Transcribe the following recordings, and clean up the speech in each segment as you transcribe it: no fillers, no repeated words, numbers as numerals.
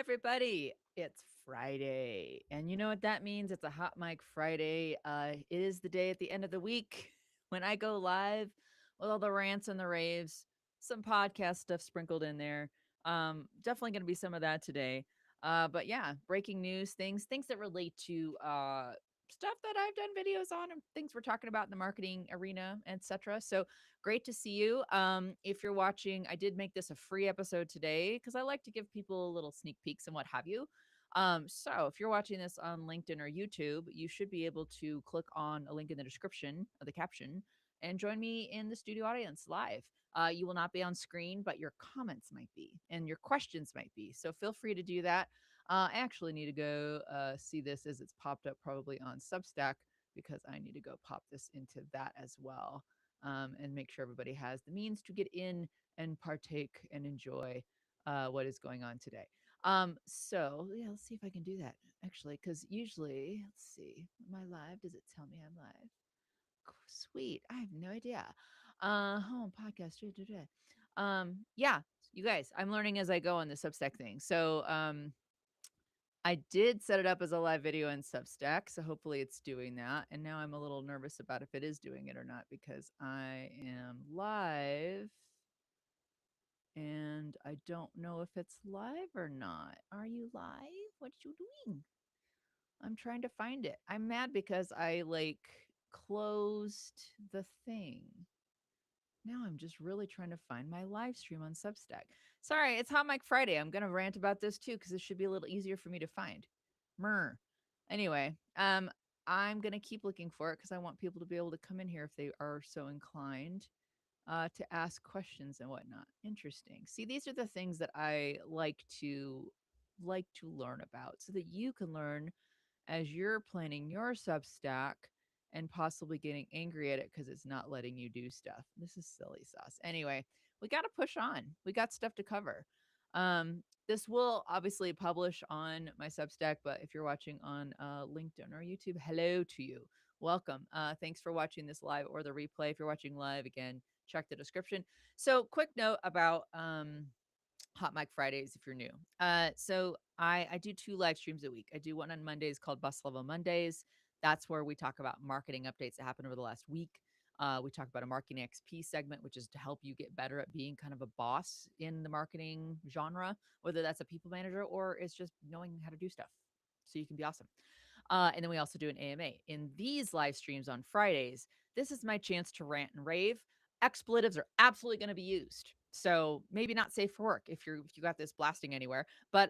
everybody. It's Friday. And you know what that means? It's a Hot Mic Friday. It is the day at the end of the week when I go live with all the rants and the raves, some podcast stuff sprinkled in there. Definitely going to be some of that today. But yeah, breaking news, things that relate to stuff that I've done videos on and things we're talking about in the marketing arena, etc. So great to see you. If you're watching, I did make this a free episode today because I like to give people a little sneak peeks and what have you. So if you're watching this on LinkedIn or YouTube, you should be able to click on a link in the description of the caption and join me in the studio audience live. You will not be on screen, but your comments might be and your questions might be. So feel free to do that. I actually need to go see this as it's popped up probably on Substack because I need to go pop this into that as well, and make sure everybody has the means to get in and partake and enjoy what is going on today. So yeah, let's see if I can do that actually, because usually, let's see, am I live? Does it tell me I'm live? Sweet. I have no idea. Home podcast. Yeah, you guys, I'm learning as I go on the Substack thing. So, I did set it up as a live video in Substack, so hopefully it's doing that. And now I'm a little nervous about if it is doing it or not because I am live and I don't know if it's live or not. Are you live? What you doing? I'm trying to find it. I'm mad because I closed the thing. Now I'm just really trying to find my live stream on Substack. Sorry, it's Hot Mic Friday. I'm going to rant about this too because it should be a little easier for me to find. Mer. Anyway, I'm going to keep looking for it because I want people to be able to come in here if they are so inclined to ask questions and whatnot. Interesting. See, these are the things that I like to learn about so that you can learn as you're planning your Substack and possibly getting angry at it because it's not letting you do stuff. This is silly sauce. Anyway, we got to push on. We got stuff to cover. This will obviously publish on my Substack, but if you're watching on LinkedIn or YouTube, hello to you. Welcome. Thanks for watching this live or the replay. If you're watching live, again, check the description. So, quick note about Hot Mic Fridays if you're new. So I do 2 live streams a week. I do one on Mondays called Bus Level Mondays. That's where we talk about marketing updates that happened over the last week. We talk about a marketing XP segment, which is to help you get better at being kind of a boss in the marketing genre, whether that's a people manager or it's just knowing how to do stuff so you can be awesome. And then we also do an AMA. In these live streams on Fridays, this is my chance to rant and rave. Expletives are absolutely going to be used. So maybe not safe for work if you got this blasting anywhere, but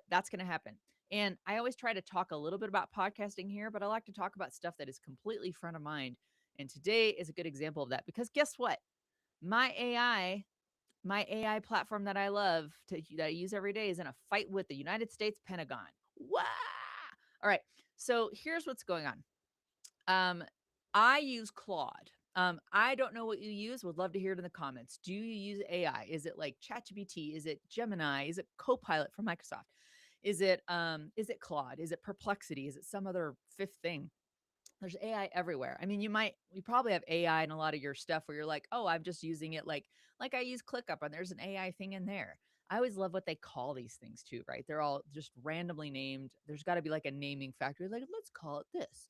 that's going to happen. And I always try to talk a little bit about podcasting here, but I like to talk about stuff that is completely front of mind. And today is a good example of that because guess what? My AI, my AI platform that I love that I use every day is in a fight with the United States Pentagon. Wow. All right. So here's what's going on. Um, I use Claude. I don't know what you use. Would love to hear it in the comments. Do you use AI? Is it like ChatGPT? Is it Gemini? Is it Copilot from Microsoft? Is it Claude? Is it Perplexity? Is it some other fifth thing? There's AI everywhere. I mean, you probably have AI in a lot of your stuff where you're like, oh, I'm just using it like I use ClickUp and there's an AI thing in there. I always love what they call these things too, right? They're all just randomly named. There's got to be like a naming factor, like let's call it this.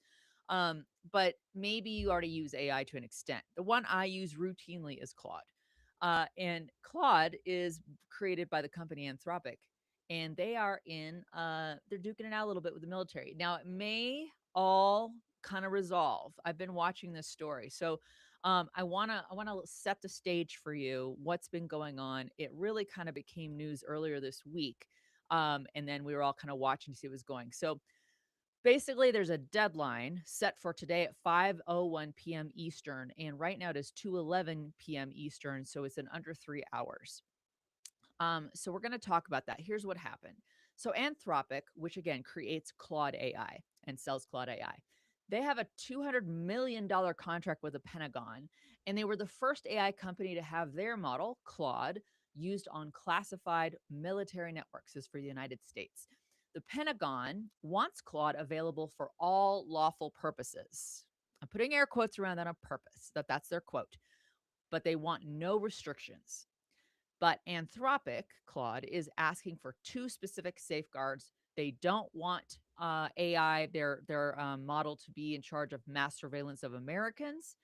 But maybe you already use AI to an extent. The one I use routinely is Claude. And Claude is created by the company Anthropic. And they are they're duking it out a little bit with the military. Now, it may all kind of resolve. I've been watching this story. So I wanna set the stage for you. What's been going on? It really kind of became news earlier this week. And then we were all kind of watching to see what was going. So basically, there's a deadline set for today at 5:01 p.m. Eastern, and right now it is 2:11 p.m. Eastern, so it's in under 3 hours. So we're going to talk about that. Here's what happened. So Anthropic, which again creates Claude AI and sells Claude AI, they have a $200 million contract with the Pentagon, and they were the first AI company to have their model, Claude, used on classified military networks. This is for the United States. The Pentagon wants Claude available for all lawful purposes. I'm putting air quotes around that on purpose, that's their quote, but they want no restrictions. But Anthropic, Claude, is asking for two specific safeguards. They don't want AI, their model, to be in charge of mass surveillance of Americans,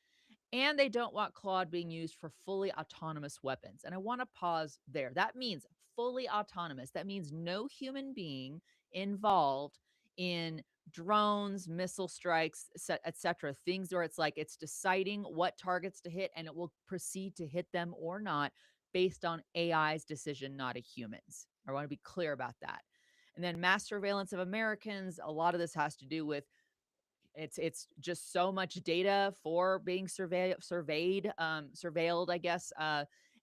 and they don't want Claude being used for fully autonomous weapons. And I want to pause there. That means fully autonomous. That means no human being involved in drones, missile strikes, etc. Things where it's like it's deciding what targets to hit and it will proceed to hit them or not based on AI's decision, not a human's. I want to be clear about that. And then mass surveillance of Americans, a lot of this has to do with it's just so much data for being surveilled, I guess.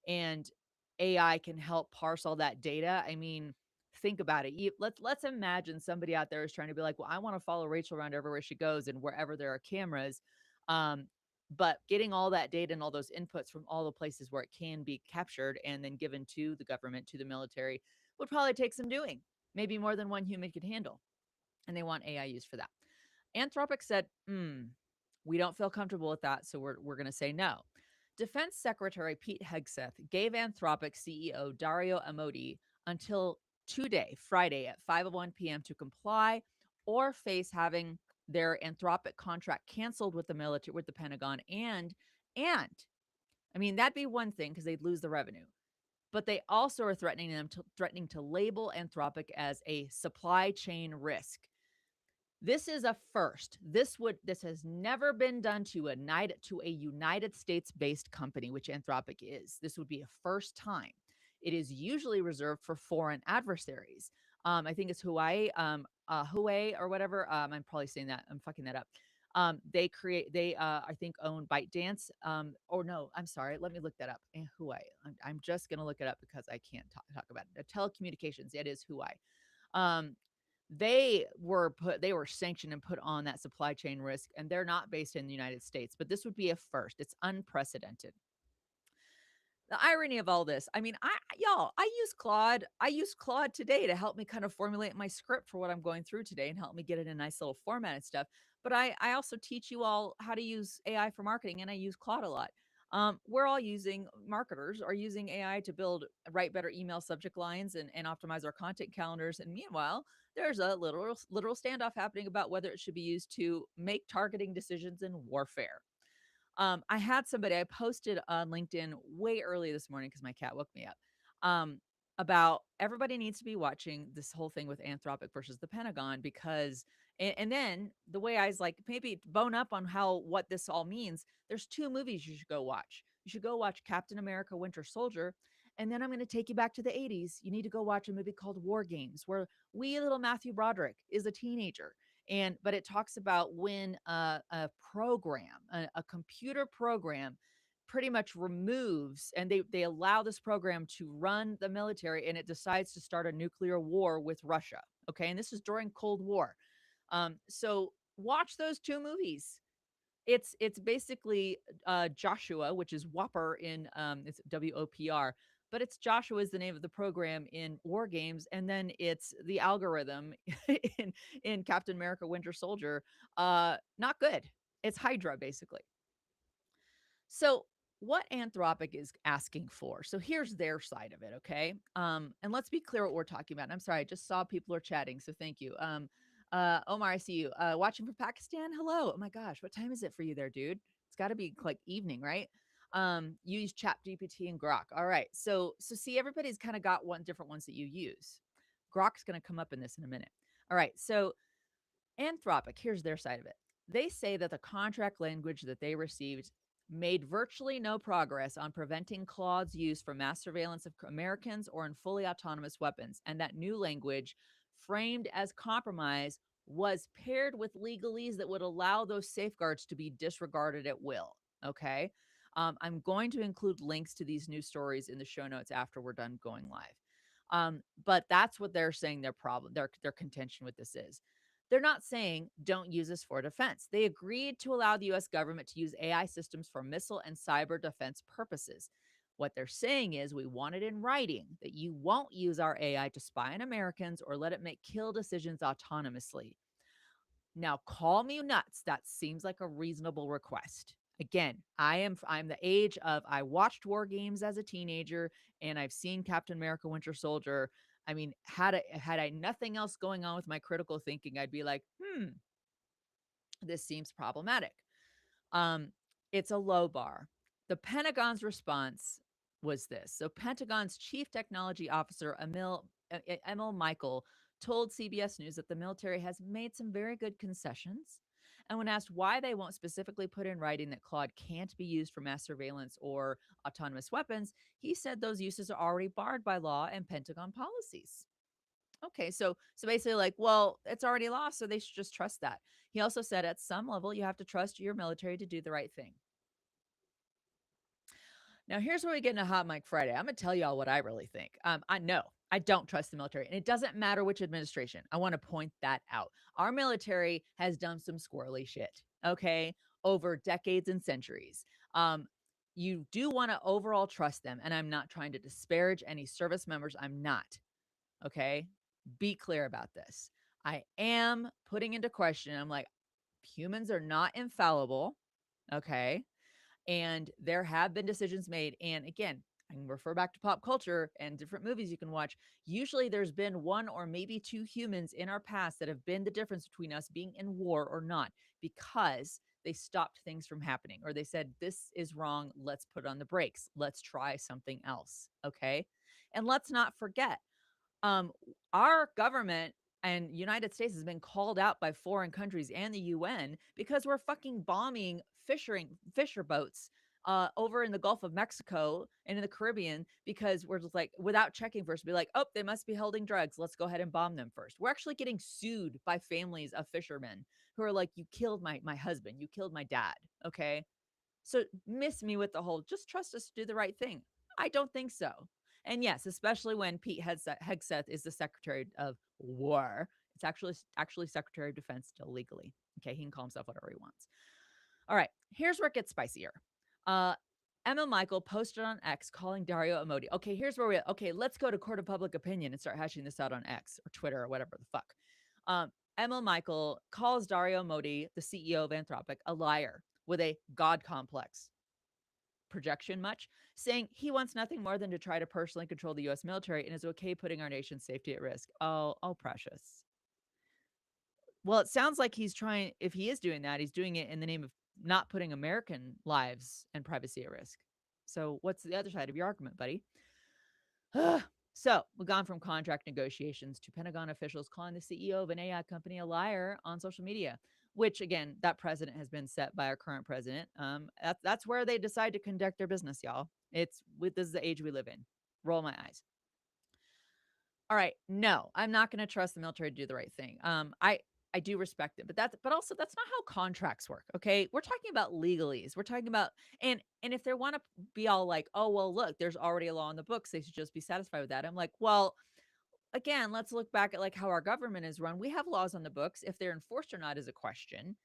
And AI can help parse all that data. I mean, think about it. Let's imagine somebody out there is trying to be like, well, I want to follow Rachel around everywhere she goes and wherever there are cameras. Um, but getting all that data and all those inputs from all the places where it can be captured and then given to the government, to the military, would probably take some doing. Maybe more than one human could handle. And they want AI used for that. Anthropic said, we don't feel comfortable with that, so we're going to say no. Defense Secretary Pete Hegseth gave Anthropic CEO Dario Amodei until today, Friday at 5:01 p.m. to comply or face having their Anthropic contract canceled with the military, with the Pentagon, and I mean that'd be one thing because they'd lose the revenue, but they also are threatening to label Anthropic as a supply chain risk. This is a first. This has never been done to a United States-based company, which Anthropic is. This would be a first time. It is usually reserved for foreign adversaries. I think it's Huawei or whatever. I'm probably saying that. I'm fucking that up. They I think own ByteDance. Or no, I'm sorry. Let me look that up. Huawei. I'm just gonna look it up because I can't talk about it. Telecommunications. It is Huawei. Um, they were sanctioned and put on that supply chain risk, and they're not based in the United States, but this would be a first. It's unprecedented. The irony of all this, I mean, I use Claude today to help me kind of formulate my script for what I'm going through today and help me get it in a nice little format and stuff. But I also teach you all how to use AI for marketing, and I use Claude a lot. We're all using Marketers are using AI to write better email subject lines and optimize our content calendars. And meanwhile, there's a literal standoff happening about whether it should be used to make targeting decisions in warfare. I had somebody I posted on LinkedIn way early this morning because my cat woke me up. About everybody needs to be watching this whole thing with Anthropic versus the Pentagon because, and then the way I was like, maybe bone up on what this all means. There's two movies you should go watch. You should go watch Captain America: Winter Soldier, and then I'm going to take you back to the 80s. You need to go watch a movie called War Games, where wee little Matthew Broderick is a teenager, but it talks about when a computer program pretty much removes, and they allow this program to run the military, and it decides to start a nuclear war with Russia. Okay, and this is during Cold War. So watch those two movies. It's basically Joshua, which is Whopper in it's WOPR, but it's Joshua is the name of the program in War Games, and then it's the algorithm in Captain America: Winter Soldier. Not good. It's Hydra basically. So what Anthropic is asking for. So here's their side of it, okay? And let's be clear what we're talking about. And I'm sorry, I just saw people are chatting, so thank you. Omar, I see you. Watching from Pakistan. Hello. Oh my gosh, what time is it for you there, dude? It's got to be like evening, right? You use Chat GPT and Grok. All right. So see, everybody's kind of got different ones that you use. Grok's going to come up in this in a minute. All right. So Anthropic, here's their side of it. They say that the contract language that they received made virtually no progress on preventing Claude's use for mass surveillance of Americans or in fully autonomous weapons, and that new language, framed as compromise, was paired with legalese that would allow those safeguards to be disregarded at will. Okay. I'm going to include links to these news stories in the show notes after we're done going live. But that's what they're saying their contention with this is. They're not saying don't use this for defense. They agreed to allow the US government to use AI systems for missile and cyber defense purposes. What they're saying is we want it in writing that you won't use our AI to spy on Americans or let it make kill decisions autonomously. Now, call me nuts. That seems like a reasonable request. Again, I'm the age of I watched war games as a teenager and I've seen Captain America Winter Soldier. I mean, had I nothing else going on with my critical thinking, I'd be like, this seems problematic. Um, it's a low bar. The Pentagon's response was this. So, Pentagon's chief technology officer, Emil Michael, told CBS News that the military has made some very good concessions. And when asked why they won't specifically put in writing that Claude can't be used for mass surveillance or autonomous weapons, he said those uses are already barred by law and Pentagon policies. Okay, so basically like, well, it's already law, so they should just trust that. He also said at some level you have to trust your military to do the right thing. Now here's where we get into Hot Mike Friday. I'm gonna tell y'all what I really think. I know I don't trust the military, and it doesn't matter which administration. I want to point that out. Our military has done some squirrely shit, okay, over decades and centuries. Um, you do want to overall trust them, and I'm not trying to disparage any service members. I'm not. Okay. Be clear about this. I am putting into question, I'm like, humans are not infallible. Okay. And there have been decisions made. And again, I can refer back to pop culture and different movies you can watch. Usually there's been one or maybe two humans in our past that have been the difference between us being in war or not because they stopped things from happening or they said, this is wrong. Let's put on the brakes. Let's try something else. Okay. And let's not forget um, our government and United States has been called out by foreign countries and the UN because we're fucking bombing fisher boats over in the Gulf of Mexico and in the Caribbean because we're just like without checking first, be like, oh, they must be holding drugs. Let's go ahead and bomb them first. We're actually getting sued by families of fishermen who are like, you killed my husband, you killed my dad. Okay, so miss me with the whole just trust us to do the right thing. I don't think so. And yes, especially when Pete Hegseth is the Secretary of War. It's actually Secretary of Defense still legally. Okay, he can call himself whatever he wants. All right, here's where it gets spicier. Uh, Emma Michael posted on X calling Dario Amodi. Okay, here's where we okay, let's go to court of public opinion and start hashing this out on X or Twitter or whatever the fuck. Emma Michael calls Dario Modi, the CEO of Anthropic, a liar with a God complex. Projection much, saying he wants nothing more than to try to personally control the US military and is okay putting our nation's safety at risk. Oh, precious. Well, it sounds like he's trying, if he is doing that, he's doing it in the name of not putting American lives and privacy at risk. So, what's the other side of your argument, buddy? So, we've gone from contract negotiations to Pentagon officials calling the CEO of an AI company a liar on social media, which again, that precedent has been set by our current president. That's where they decide to conduct their business, y'all. This is the age we live in. Roll my eyes. All right, no, I'm not going to trust the military to do the right thing. I do respect it, but also that's not how contracts work. Okay, we're talking about legalese. We're talking about and if they want to be all like, oh well, look, there's already a law in the books. They should just be satisfied with that. I'm like, well, again, let's look back at like how our government is run. We have laws on the books. If they're enforced or not is a question.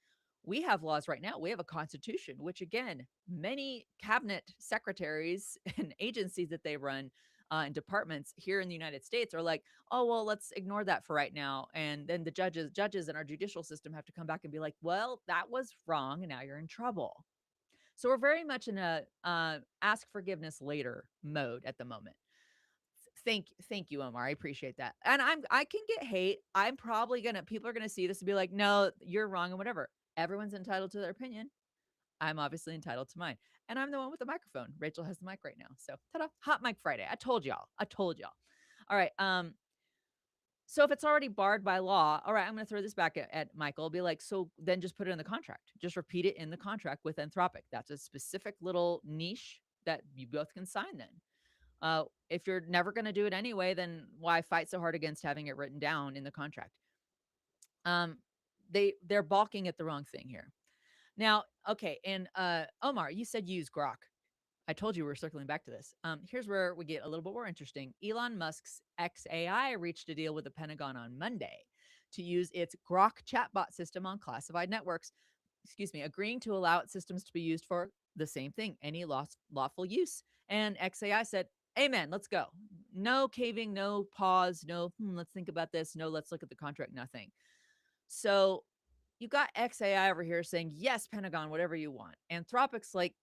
We have laws right now. We have a constitution, which again, many cabinet secretaries and agencies that they run and departments here in the United States are like, oh well, let's ignore that for right now. And then the judges in our judicial system have to come back and be like, well, that was wrong, and now you're in trouble. So we're very much in a ask forgiveness later mode at the moment. Thank you, Omar. I appreciate that. And I can get hate. I'm probably gonna people are gonna see this and be like, no, you're wrong and whatever. Everyone's entitled to their opinion. I'm obviously entitled to mine. And I'm the one with the microphone. Rachel has the mic right now. So ta-da, hot mic Friday. I told y'all. I told y'all. All right. So if it's already barred by law, all right, I'm gonna throw this back at Michael. Be like, so then just put it in the contract. Just repeat it in the contract with Anthropic. That's a specific little niche that you both can sign then. If you're never going to do it anyway, then why fight so hard against having it written down in the contract? Um, they're balking at the wrong thing here. Now, okay, and Omar, you said use Grok. I told you we are circling back to this. Here's where we get a little bit more interesting. Elon Musk's XAI reached a deal with the Pentagon on Monday to use its Grok chatbot system on classified networks. Excuse me, agreeing to allow its systems to be used for the same thing, any lawful use. And XAI said, amen, let's go. No caving, no pause, no, let's think about this. No, let's look at the contract, nothing. So you got XAI over here saying, yes, Pentagon, whatever you want. Anthropic's like,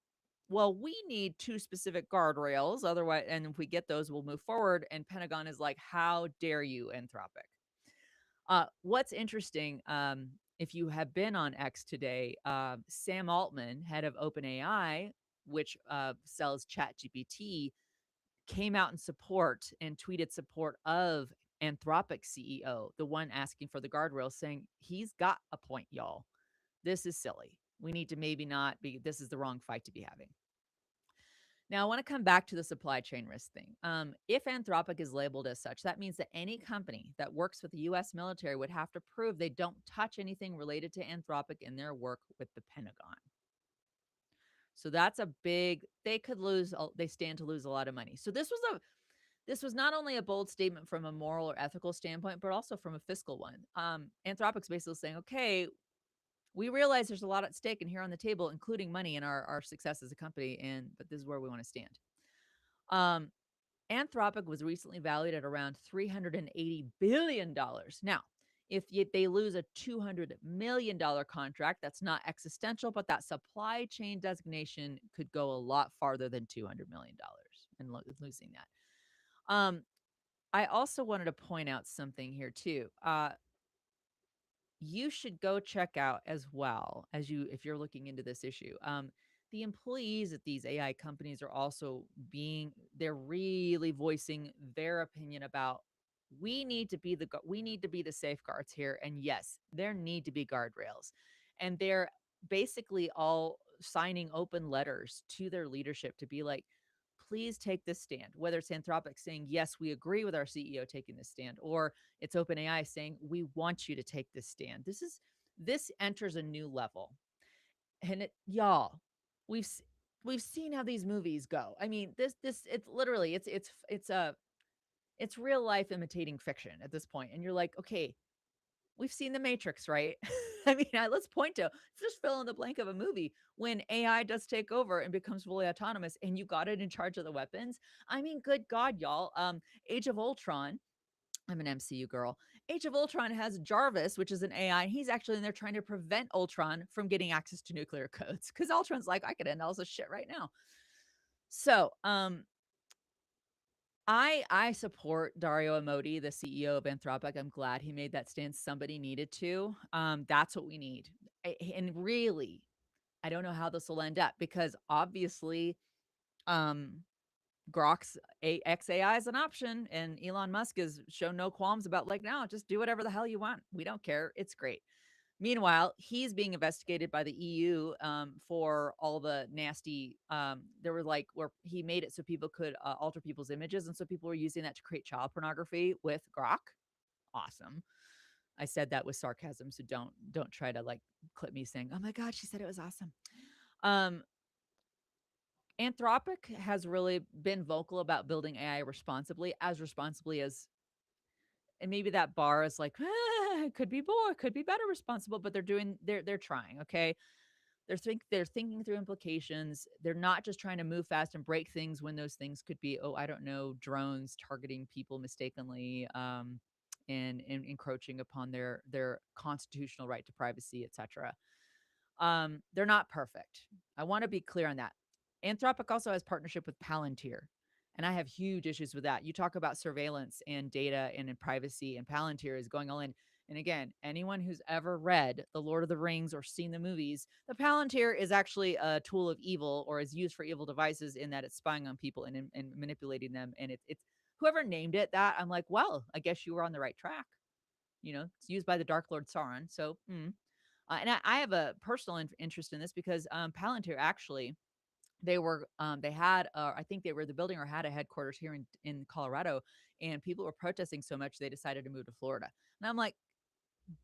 well, we need two specific guardrails. Otherwise, and if we get those, we'll move forward. And Pentagon is like, how dare you, Anthropic? What's interesting, if you have been on X today, Sam Altman, head of OpenAI, which sells ChatGPT, came out in support and tweeted support of Anthropic CEO, the one asking for the guardrails, saying he's got a point, y'all. This is silly. We need to maybe not be, this is the wrong fight to be having. Now, I want to come back to the supply chain risk thing. If Anthropic is labeled as such, that means that any company that works with the US military would have to prove they don't touch anything related to Anthropic in their work with the Pentagon. So that's a big, they could lose, they stand to lose a lot of money. So this was not only a bold statement from a moral or ethical standpoint, but also from a fiscal one. Anthropic's basically saying, okay, we realize there's a lot at stake and here on the table, including money and our success as a company, but this is where we want to stand. Um, Anthropic was recently valued at around $380 billion. Now, if they lose a $200 million contract, that's not existential, but that supply chain designation could go a lot farther than $200 million and losing that. I also wanted to point out something here too. You should go check out as well as you, if you're looking into this issue. The employees at these AI companies are also they're really voicing their opinion about we need to be the safeguards here, and yes, there need to be guardrails, and they're basically all signing open letters to their leadership to be like, please take this stand. Whether it's Anthropic saying, yes, we agree with our CEO taking this stand, or it's OpenAI saying, we want you to take this stand. This enters a new level. And y'all, we've we've seen how these movies go. I mean, this it's literally it's real life imitating fiction at this point. And you're like, okay, we've seen The Matrix, right? I mean, let's point to just fill in the blank of a movie when AI does take over and becomes fully autonomous, and you got it in charge of the weapons. I mean, good God, y'all. Age of Ultron. I'm an MCU girl. Age of Ultron has Jarvis, which is an AI. And he's actually in there trying to prevent Ultron from getting access to nuclear codes because Ultron's like, I could end all this shit right now. So, I support Dario Amodei, the CEO of Anthropic. I'm glad he made that stance. Somebody needed to. That's what we need. And really, I don't know how this will end up because obviously, um, Grok's XAI is an option, and Elon Musk has shown no qualms about like, no, just do whatever the hell you want. We don't care. It's great. Meanwhile, he's being investigated by the EU for all the nasty. There were like where he made it so people could alter people's images, and so people were using that to create child pornography with Grok. Awesome. I said that with sarcasm, so don't try to like clip me saying, "Oh my God, she said it was awesome." Um, Anthropic has really been vocal about building AI responsibly as, and maybe that bar is like, could be more, could be better responsible, but they're trying. Okay, they're thinking through implications. They're not just trying to move fast and break things when those things could be, oh, I don't know, drones targeting people mistakenly, and encroaching upon their constitutional right to privacy, etc. They're not perfect. I want to be clear on that. Anthropic also has partnership with Palantir, and I have huge issues with that. You talk about surveillance and data and in privacy, and Palantir is going all in. And again, anyone who's ever read The Lord of the Rings or seen the movies, the Palantir is actually a tool of evil or is used for evil devices in that it's spying on people and manipulating them. And it's whoever named it that, I'm like, well, I guess you were on the right track. It's used by the Dark Lord Sauron. So, and I have a personal interest in this because Palantir actually they had I think they were the building or had a headquarters here in Colorado, and people were protesting so much they decided to move to Florida. And I'm like,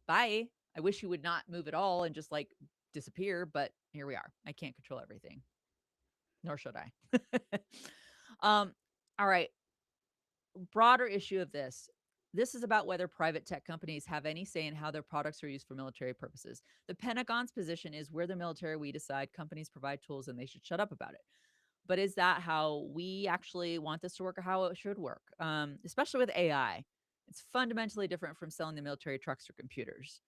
bye. I wish you would not move at all and just like disappear, but here we are. I can't control everything, nor should I. um, all right, broader issue of this. This is about whether private tech companies have any say in how their products are used for military purposes. The Pentagon's position is we're the military, we decide, companies provide tools, and they should shut up about it. But is that how we actually want this to work or how it should work? Especially with AI. It's fundamentally different from selling the military trucks or computers.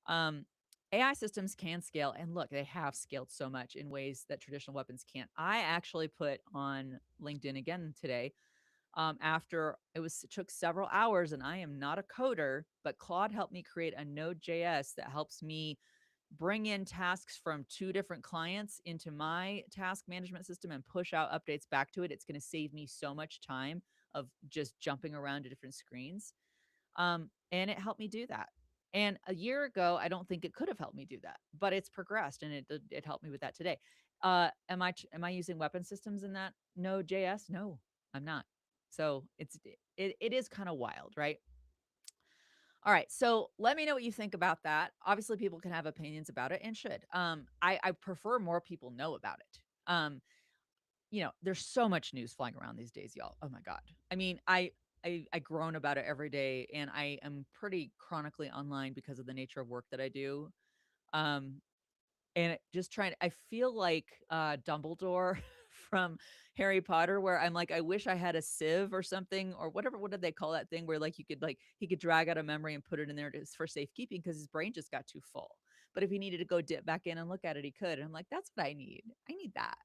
Um, AI systems can scale, and look, they have scaled so much in ways that traditional weapons can't. I actually put on LinkedIn again today, after it took several hours, and I am not a coder, but Claude helped me create a Node.js that helps me bring in tasks from two different clients into my task management system and push out updates back to it. It's going to save me so much time of just jumping around to different screens. And it helped me do that. And a year ago, I don't think it could have helped me do that, but it's progressed, and it helped me with that today. Am I using weapon systems in that Node.js? No, I'm not. So it is kind of wild, right? All right. So let me know what you think about that. Obviously, people can have opinions about it and should. I prefer more people know about it. There's so much news flying around these days, y'all. Oh my God. I mean, I groan about it every day, and I am pretty chronically online because of the nature of work that I do. Um, just trying I feel like, Dumbledore from Harry Potter, where I'm like, I wish I had a sieve or something, or whatever. What did they call that thing where, like, you could, like, he could drag out a memory and put it in there for safekeeping because his brain just got too full. But if he needed to go dip back in and look at it, he could. And I'm like, that's what I need. I need that.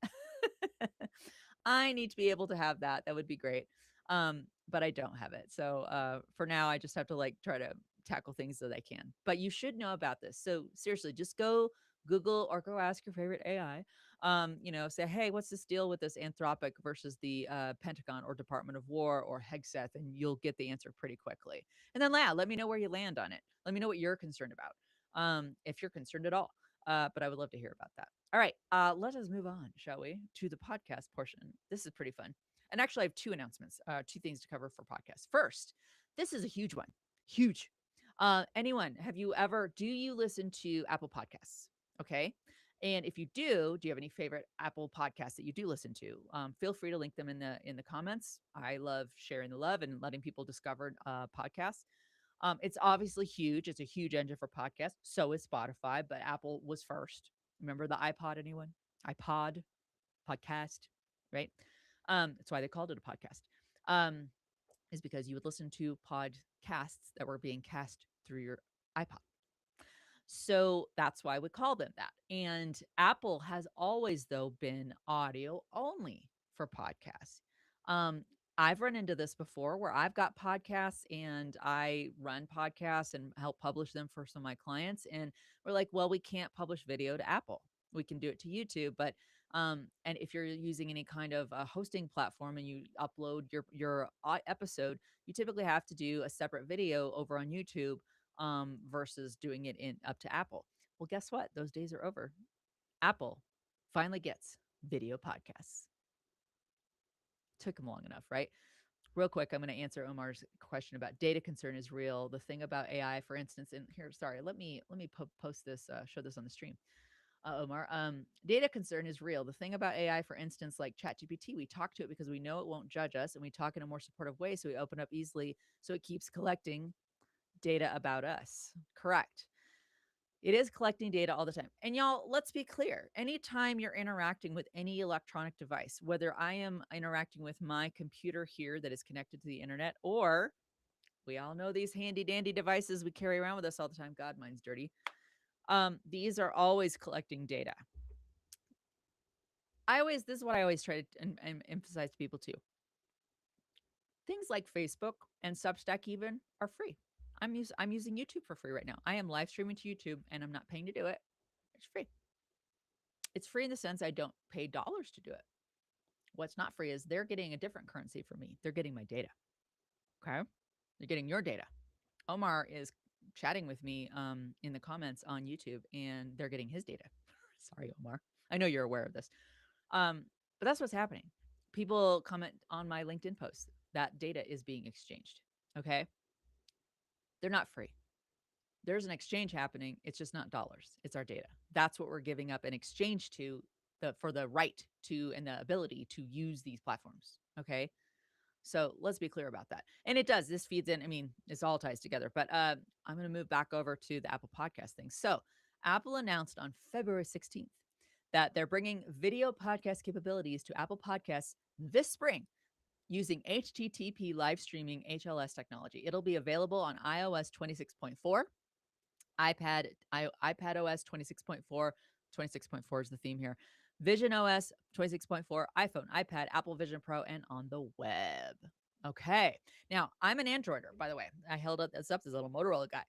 I need to be able to have that. That would be great. But I don't have it. So for now, I just have to, like, try to tackle things that I can. But you should know about this. So seriously, just go Google or go ask your favorite AI. Say, hey, what's this deal with this Anthropic versus the Pentagon or Department of War or Hegseth, and you'll get the answer pretty quickly. And then, let me know where you land on it. Let me know what you're concerned about, if you're concerned at all. But I would love to hear about that. All right, let us move on, shall we, to the podcast portion. This is pretty fun. And actually, I have two announcements, two things to cover for podcasts. First, this is a huge one. Huge. Do you listen to Apple Podcasts? Okay. And if you do you have any favorite Apple podcasts that you do listen to? Feel free to link them in the comments. I love sharing the love and letting people discover podcasts. It's obviously huge. It's a huge engine for podcasts. So is Spotify, but Apple was first. Remember the iPod, anyone? iPod, podcast, right? That's why they called it a podcast. Is because you would listen to podcasts that were being cast through your iPod. So that's why we call them that. And Apple has always, though, been audio only for podcasts. Um, I've run into this before where I've got podcasts and I run podcasts and help publish them for some of my clients. And we're like, well, we can't publish video to Apple. We can do it to YouTube, but and if you're using any kind of hosting platform and you upload your episode, you typically have to do a separate video over on YouTube, versus doing it in up to Apple. Well, guess what? Those days are over. Apple finally gets video podcasts. Took them long enough, right? Real quick, I'm going to answer Omar's question about data concern is real. The thing about AI, for instance, and here, sorry, let me post this, show this on the stream. Omar, data concern is real. The thing about AI, for instance, like ChatGPT, we talk to it because we know it won't judge us, and we talk in a more supportive way, so we open up easily, so it keeps collecting data about us. Correct. It is collecting data all the time. And y'all, let's be clear. Anytime you're interacting with any electronic device, whether I am interacting with my computer here that is connected to the internet, or we all know these handy dandy devices we carry around with us all the time. God, mine's dirty. These are always collecting data. This is what I always try to and emphasize to people too. Things like Facebook and Substack even are free. I'm using YouTube for free right now. I am live streaming to YouTube and I'm not paying to do it. It's free. It's free in the sense I don't pay dollars to do it. What's not free is they're getting a different currency from me. They're getting my data. Okay. They're getting your data. Omar is chatting with me in the comments on YouTube and they're getting his data. Sorry, Omar. I know you're aware of this. But that's what's happening. People comment on my LinkedIn posts. That data is being exchanged. Okay. They're not free. There's an exchange happening. It's just not dollars. It's our data. That's what we're giving up in exchange for the right to and the ability to use these platforms. Okay. So let's be clear about that. And it does. This feeds in. I mean, this all ties together. But I'm going to move back over to the Apple Podcast thing. So Apple announced on February 16th that they're bringing video podcast capabilities to Apple Podcasts this spring using HTTP live streaming HLS technology. It'll be available on iOS 26.4 iPad OS 26.4. 26.4 is the theme here. Vision OS 26.4, iPhone, iPad, Apple Vision Pro, and on the web. Okay. Now, I'm an Androider, by the way. I held up this up as a little Motorola guy.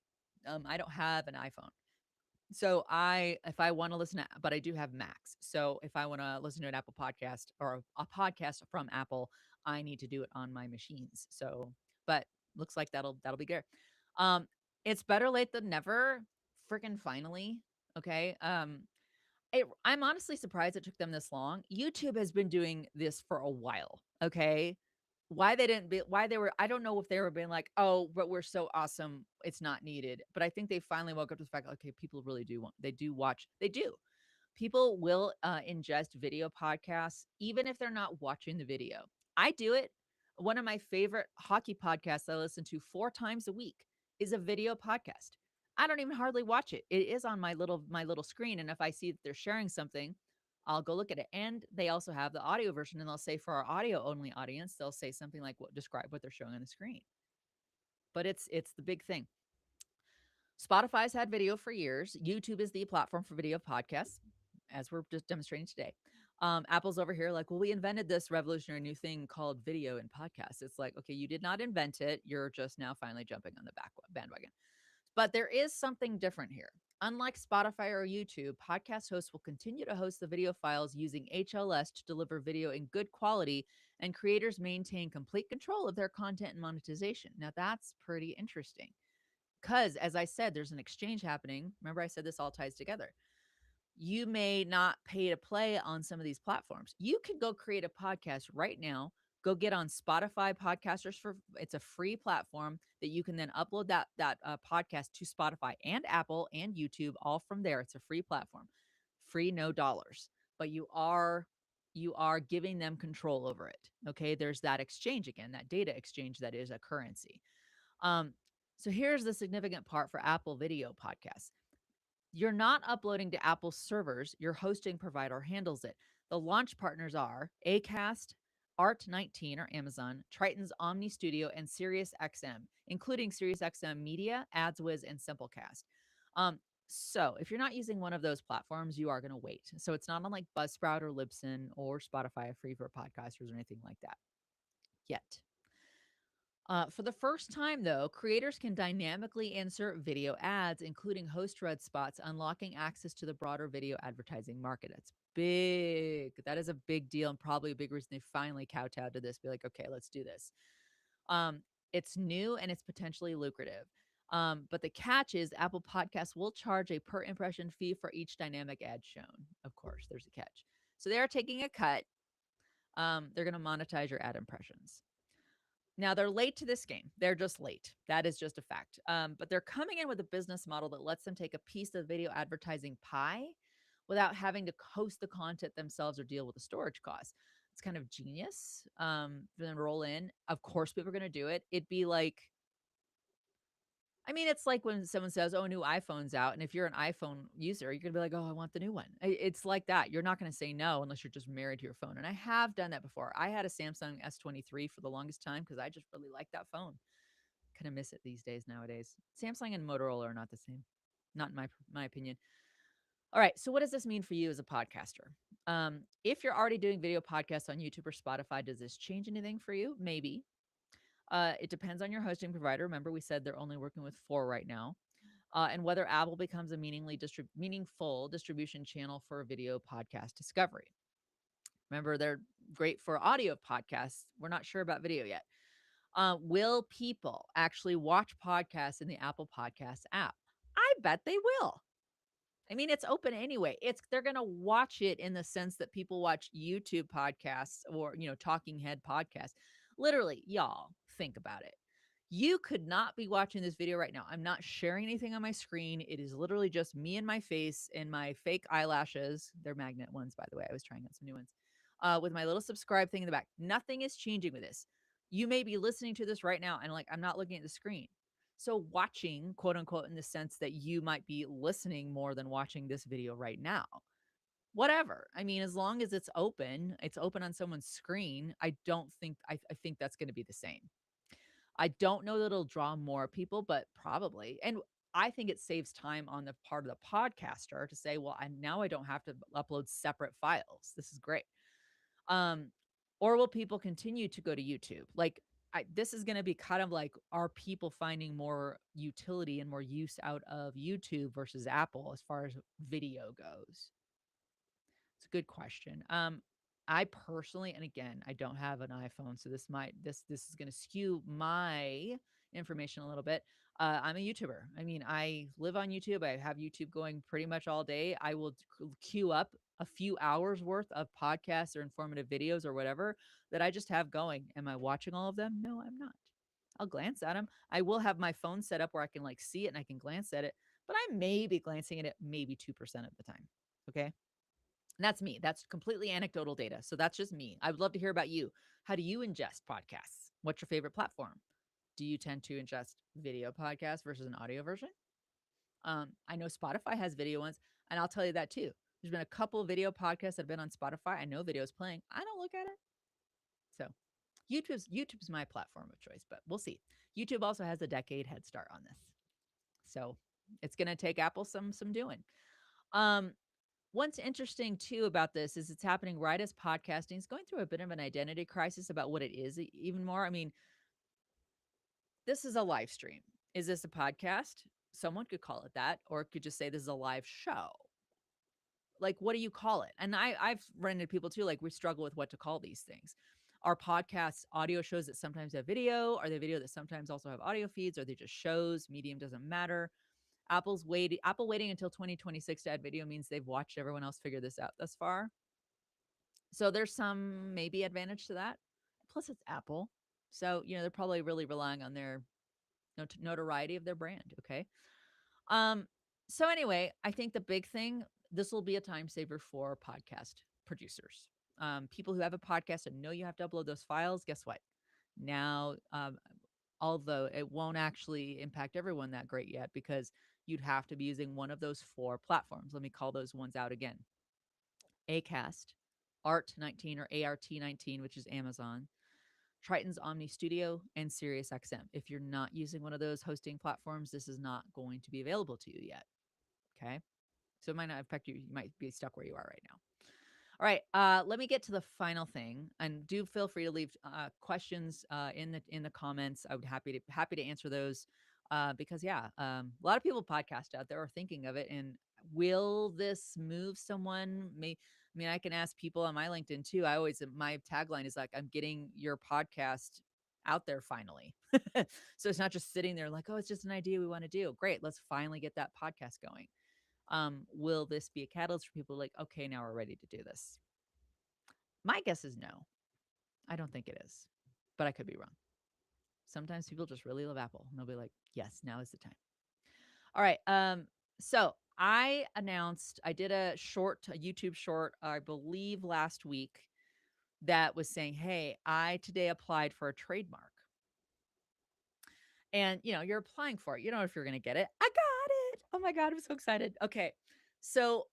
I don't have an iPhone. So if I want to listen to, but I do have Macs. So if I want to listen to an Apple podcast or a podcast from Apple, I need to do it on my machines. So, but looks like that'll be good. Um, it's better late than never. Freaking finally. Okay. I'm honestly surprised it took them this long. YouTube has been doing this for a while. Okay. Why they were, I don't know if they were being like, oh, but we're so awesome, it's not needed. But I think they finally woke up to the fact, okay, people really do want, they do watch, they do. People will ingest video podcasts, even if they're not watching the video. I do it. One of my favorite hockey podcasts I listen to 4 times a week is a video podcast. I don't even hardly watch it. It is on my little screen, and if I see that they're sharing something, I'll go look at it. And they also have the audio version, and they'll say for our audio only audience, they'll say something like what describe what they're showing on the screen. But it's the big thing. Spotify's had video for years. YouTube is the platform for video podcasts, as we're just demonstrating today. Apple's over here like, well, we invented this revolutionary new thing called video and podcasts. It's like, okay, you did not invent it. You're just now finally jumping on the back bandwagon. But there is something different here. Unlike Spotify or YouTube, podcast hosts will continue to host the video files using HLS to deliver video in good quality, and creators maintain complete control of their content and monetization. Now, that's pretty interesting because, as I said, there's an exchange happening. Remember, I said this all ties together. You may not pay to play on some of these platforms. You can go create a podcast right now. Go get on Spotify podcasters for it's a free platform that you can then upload that podcast to Spotify and Apple and YouTube all from there. It's a free platform, free, no dollars, but you are giving them control over it. Okay, there's that exchange again, that data exchange that is a currency. Um, so here's the significant part for Apple Video podcasts. You're not uploading to Apple's servers. Your hosting provider handles it. The launch partners are Acast, Art19 or Amazon, Triton's Omni Studio, and SiriusXM, including SiriusXM Media, AdsWiz, and Simplecast. So if you're not using one of those platforms, you are going to wait. So it's not on like Buzzsprout or Libsyn or Spotify free for podcasters or anything like that yet. For the first time, though, creators can dynamically insert video ads, including host read spots, unlocking access to the broader video advertising market. It's big. That is a big deal, and probably a big reason they finally kowtowed to this. Be like, okay, let's do this. Um, it's new and it's potentially lucrative. But the catch is Apple Podcasts will charge a per impression fee for each dynamic ad shown. Of course, there's a catch. So they are taking a cut. They're going to monetize your ad impressions. Now they're late to this game. They're just late. That is just a fact. But they're coming in with a business model that lets them take a piece of video advertising pie without having to host the content themselves or deal with the storage costs. It's kind of genius. For them to roll in. Of course, people are going to do it. It'd be like, I mean, it's like when someone says, "Oh, new iPhone's out," and if you're an iPhone user, you're gonna be like, "Oh, I want the new one." It's like that. You're not gonna say no unless you're just married to your phone. And I have done that before. I had a Samsung S23 for the longest time because I just really like that phone. Kind of miss it these days nowadays. Samsung and Motorola are not the same, not in my opinion. All right, so what does this mean for you as a podcaster? If you're already doing video podcasts on YouTube or Spotify, does this change anything for you? Maybe. It depends on your hosting provider. Remember, we said they're only working with 4 right now. And whether Apple becomes a meaningful distribution channel for video podcast discovery. Remember, they're great for audio podcasts. We're not sure about video yet. Will people actually watch podcasts in the Apple Podcasts app? I bet they will. I mean, it's open anyway. They're going to watch it in the sense that people watch YouTube podcasts or, talking head podcasts. Literally, y'all, think about it. You could not be watching this video right now. I'm not sharing anything on my screen. It is literally just me and my face and my fake eyelashes. They're magnet ones, by the way. I was trying out some new ones. With my little subscribe thing in the back. Nothing is changing with this. You may be listening to this right now and like, I'm not looking at the screen. So watching, quote unquote, in the sense that you might be listening more than watching this video right now. Whatever. I mean, as long as it's open on someone's screen. I think that's going to be the same. I don't know that it'll draw more people, but probably. And I think it saves time on the part of the podcaster to say, well, now I don't have to upload separate files. This is great. Um, or will people continue to go to YouTube? Like, this is going to be kind of like, are people finding more utility and more use out of YouTube versus Apple as far as video goes? It's a good question. I personally, and again, I don't have an iPhone, so this is going to skew my information a little bit. I'm a YouTuber. I mean, I live on YouTube. I have YouTube going pretty much all day. I will queue up a few hours worth of podcasts or informative videos or whatever that I just have going. Am I watching all of them? No, I'm not. I'll glance at them. I will have my phone set up where I can like see it and I can glance at it, but I may be glancing at it maybe 2% of the time. Okay. And that's me. That's completely anecdotal data. So that's just me. I would love to hear about you. How do you ingest podcasts? What's your favorite platform? Do you tend to ingest video podcasts versus an audio version? I know Spotify has video ones, and I'll tell you that too. There's been a couple of video podcasts that have been on Spotify. I know videos playing. I don't look at it. So YouTube's my platform of choice, but we'll see. YouTube also has a decade head start on this. So it's gonna take Apple some doing. Um, What's interesting too about this is it's happening right as podcasting is going through a bit of an identity crisis about what it is even more. I mean, this is a live stream. Is this a podcast? Someone could call it that, or it could just say this is a live show. Like, what do you call it? And I've run into people too, like we struggle with what to call these things. Are podcasts audio shows that sometimes have video? Are they video that sometimes also have audio feeds? Are they just shows? Medium doesn't matter. Apple waiting until 2026 to add video means they've watched everyone else figure this out thus far. So there's some maybe advantage to that. Plus, it's Apple. So, they're probably really relying on their notoriety of their brand. Okay. Um, so anyway, I think the big thing, this will be a time saver for podcast producers. People who have a podcast and know you have to upload those files, guess what? Now, although it won't actually impact everyone that great yet because you'd have to be using one of those four platforms. Let me call those ones out again. Acast, Art19 or ART19, which is Amazon, Triton's Omni Studio, and SiriusXM. If you're not using one of those hosting platforms, this is not going to be available to you yet. Okay. So it might not affect you. You might be stuck where you are right now. All right, let me get to the final thing, and do feel free to leave questions in the comments. I would happy to answer those because yeah, a lot of people podcast out there are thinking of it. And will this move someone? I mean, I can ask people on my LinkedIn too. My tagline is like, I'm getting your podcast out there finally. So it's not just sitting there like, oh, it's just an idea we want to do. Great, let's finally get that podcast going. Will this be a catalyst for people like, okay, now we're ready to do this? My guess is no. I don't think it is, but I could be wrong. Sometimes people just really love Apple and they'll be like, yes, now is the time. All right. So I did a YouTube short, I believe last week, that was saying, hey, I today applied for a trademark. And you're applying for it. You don't know if you're going to get it. I got it. Oh my God, I'm so excited. Okay. So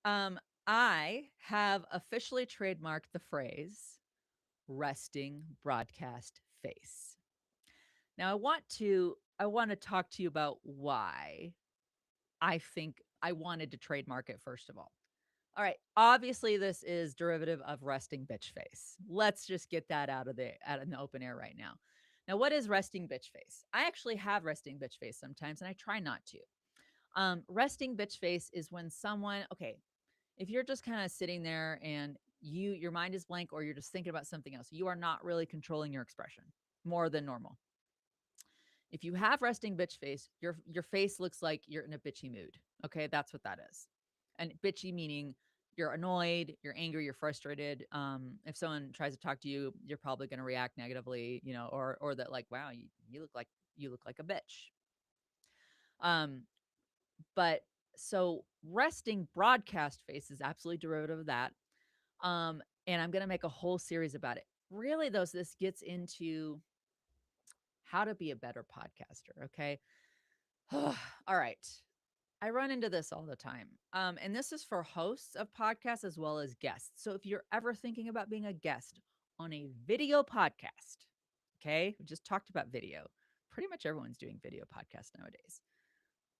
I have officially trademarked the phrase resting broadcast face. Now I want to talk to you about why I think I wanted to trademark it first of all. All right, obviously this is derivative of resting bitch face. Let's just get that out in the open air right now. Now, what is resting bitch face? I actually have resting bitch face sometimes and I try not to. Resting bitch face is when someone, okay, if you're just kind of sitting there and your mind is blank or you're just thinking about something else, you are not really controlling your expression more than normal. If you have resting bitch face, your face looks like you're in a bitchy mood. Okay, that's what that is. And bitchy meaning you're annoyed, you're angry, you're frustrated. If someone tries to talk to you, you're probably going to react negatively, or that like, wow, you look like a bitch. Um, but so resting broadcast face is absolutely derivative of that. And I'm going to make a whole series about it. Really, though, this gets into how to be a better podcaster. Okay. All right. I run into this all the time. And this is for hosts of podcasts as well as guests. So if you're ever thinking about being a guest on a video podcast, okay, we just talked about video. Pretty much everyone's doing video podcasts nowadays.